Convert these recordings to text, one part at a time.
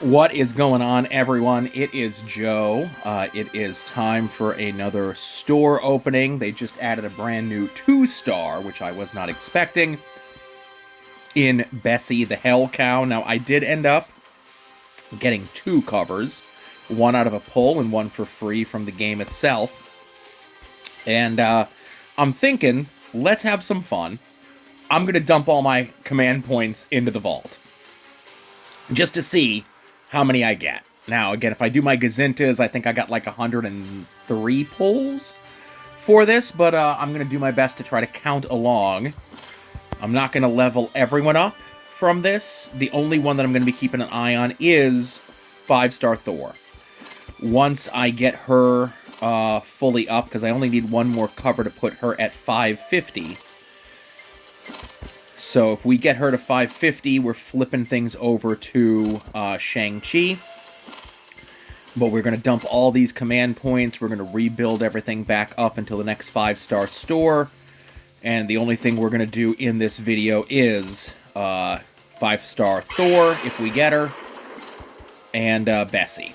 What is going on, everyone? It is Joe. It is time for another store opening. They just added a brand new 2-star, which I was not expecting, in Bessie the Hellcow. Now, I did end up getting 2 covers, one out of a pull and one for free from the game itself. And I'm thinking, let's have some fun. I'm going to dump all my command points into the vault, just to see how many I get. Now, again, if I do my Gazintas, I think I got like 103 pulls for this, but I'm going to do my best to try to count along. I'm not going to level everyone up from this. The only one that I'm going to be keeping an eye on is 5-star Thor. Once I get her fully up, because I only need one more cover to put her at 550. So if we get her to 550, we're flipping things over to Shang-Chi. But we're going to dump all these command points. We're going to rebuild everything back up until the next 5-star store. And the only thing we're going to do in this video is 5-star Thor, if we get her, and Bessie.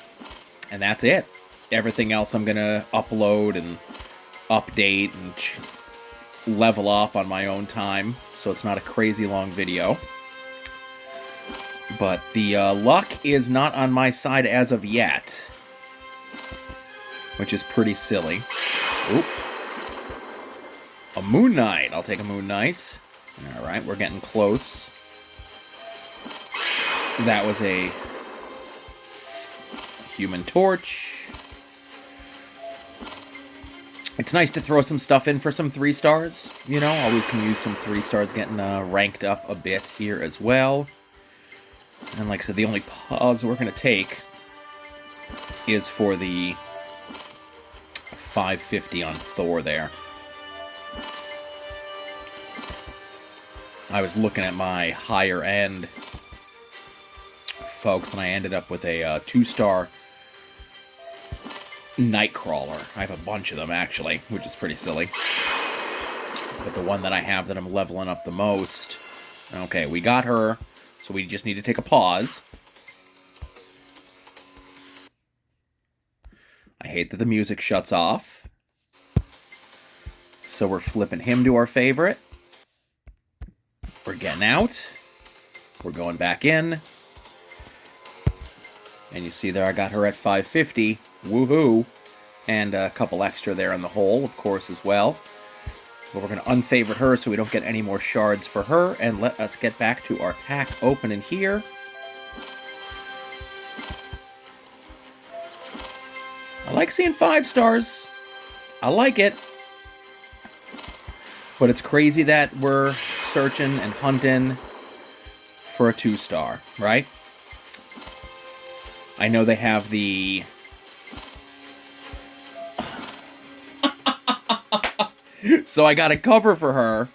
And that's it. Everything else I'm going to upload and update and level up on my own time, so it's not a crazy long video. But the luck is not on my side as of yet, which is pretty silly. Oop. A Moon Knight. I'll take a Moon Knight. Alright, we're getting close. That was a Human Torch. It's nice to throw some stuff in for some 3-stars, you know? Always can use some 3-stars getting ranked up a bit here as well. And like I said, the only pause we're going to take is for the 550 on Thor there. I was looking at my higher end folks, and I ended up with a 2-star Nightcrawler. I have a bunch of them, actually, which is pretty silly. But the one that I have that I'm leveling up the most... Okay, we got her, so we just need to take a pause. I hate that the music shuts off. So we're flipping him to our favorite. We're getting out. We're going back in. And you see there I got her at 550. Woohoo! And a couple extra there in the hole, of course, as well. But we're going to unfavorite her so we don't get any more shards for her. And let us get back to our pack opening here. I like seeing 5-stars. I like it. But it's crazy that we're searching and hunting for a 2-star, right? I know they have the... So I got a cover for her.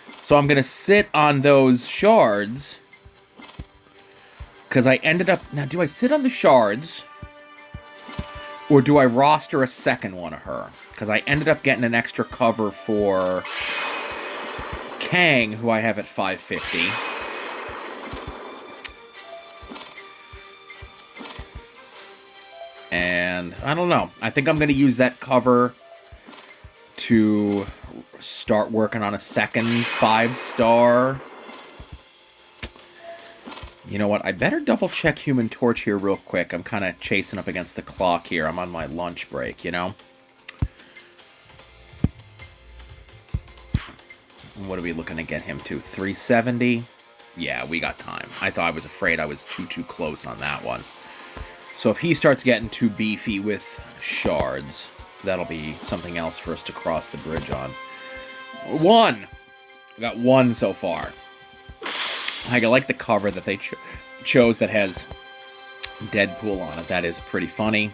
So I'm going to sit on those shards. Because I ended up... Now, do I sit on the shards? Or do I roster a second one of her? Because I ended up getting an extra cover for Kang, who I have at 550. And I don't know. I think I'm going to use that cover to start working on a second 5-star. You know what? I better double check Human Torch here real quick. I'm kind of chasing up against the clock here. I'm on my lunch break, you know? What are we looking to get him to? 370? Yeah, we got time. I was afraid I was too close on that one. So if he starts getting too beefy with shards, that'll be something else for us to cross the bridge on. 1! We got 1 so far. I like the cover that they chose that has Deadpool on it. That is pretty funny.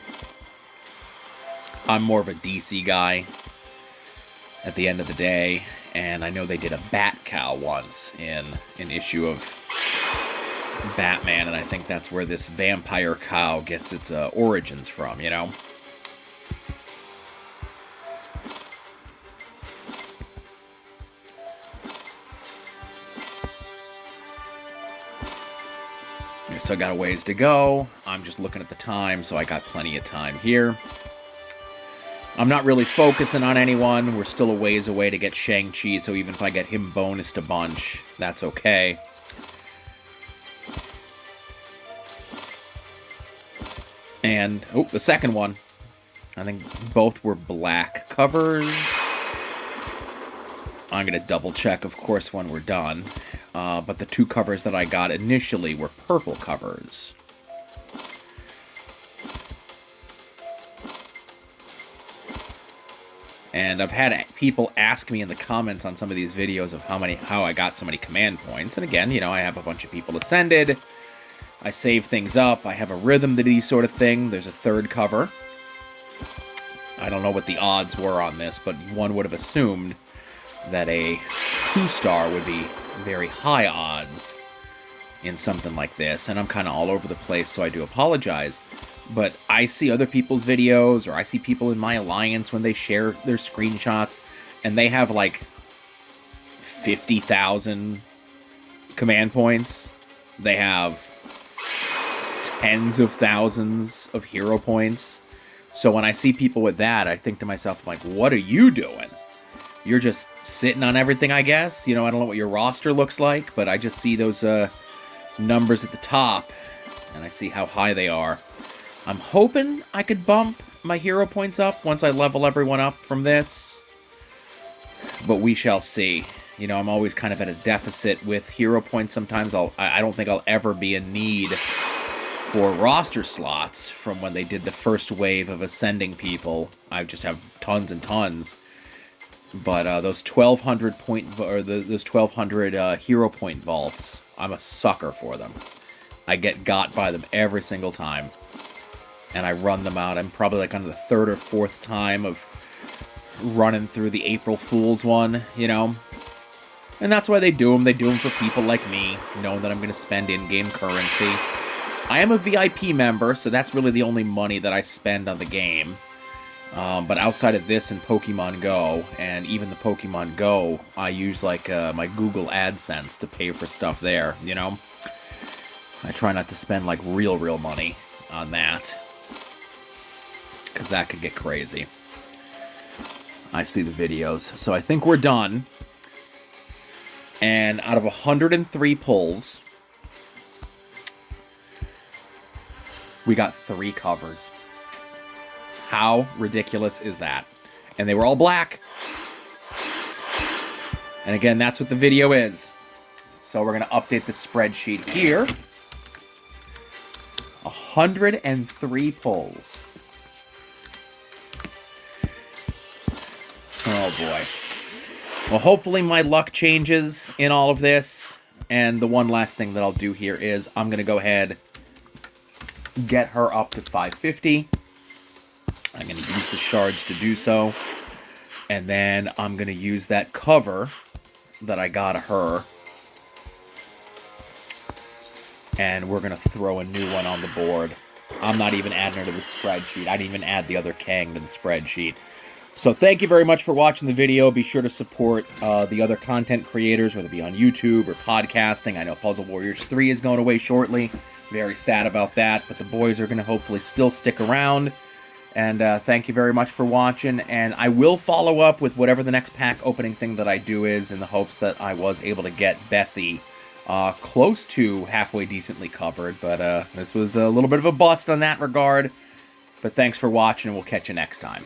I'm more of a DC guy at the end of the day. And I know they did a Bat Cow once in an issue of Batman, and I think that's where this vampire cow gets its origins from, you know? I still got a ways to go. I'm just looking at the time, so I got plenty of time here. I'm not really focusing on anyone. We're still a ways away to get Shang-Chi, so even if I get him bonused a bunch, that's okay. And, oh, the second one. I think both were black covers. I'm going to double check, of course, when we're done. But the two covers that I got initially were purple covers. And I've had people ask me in the comments on some of these videos of how I got so many command points. And again, you know, I have a bunch of people ascended. I save things up. I have a rhythm to these sort of thing. There's a third cover. I don't know what the odds were on this, but one would have assumed that a 2-star would be very high odds in something like this. And I'm kind of all over the place, so I do apologize. But I see other people's videos, or I see people in my alliance when they share their screenshots, and they have like 50,000 command points. They have tens of thousands of hero points. So when I see people with that, I think to myself, like, what are you doing? You're just sitting on everything, I guess. You know, I don't know what your roster looks like, but I just see those numbers at the top, and I see how high they are. I'm hoping I could bump my hero points up once I level everyone up from this, but we shall see. You know, I'm always kind of at a deficit with hero points. Sometimes I don't think I'll ever be in need for roster slots from when they did the first wave of ascending people. I just have tons and tons. But those 1,200 point or those 1,200 hero point vaults, I'm a sucker for them. I get got by them every single time, and I run them out. I'm probably like on the third or fourth time of running through the April Fool's one, you know. And that's why they do them. They do them for people like me, knowing that I'm going to spend in-game currency. I am a VIP member, so that's really the only money that I spend on the game. But outside of this and Pokemon Go, and even the Pokemon Go, I use like my Google AdSense to pay for stuff there, you know? I try not to spend like real money on that, because that could get crazy. I see the videos. So I think we're done. And out of 103 pulls, we got 3 covers. How ridiculous is that? And they were all black. And again, that's what the video is. So we're going to update the spreadsheet here. 103 pulls. Oh boy. Well, hopefully my luck changes in all of this. And the one last thing that I'll do here is I'm going to go ahead, get her up to 550. I'm going to use the shards to do so. And then I'm going to use that cover that I got her. And we're going to throw a new one on the board. I'm not even adding her to the spreadsheet. I didn't even add the other Kang to the spreadsheet. So thank you very much for watching the video. Be sure to support the other content creators, whether it be on YouTube or podcasting. I know Puzzle Warriors 3 is going away shortly. Very sad about that, but the boys are going to hopefully still stick around. And thank you very much for watching, and I will follow up with whatever the next pack opening thing that I do is, in the hopes that I was able to get Bessie close to halfway decently covered, but this was a little bit of a bust on that regard. But thanks for watching, and we'll catch you next time.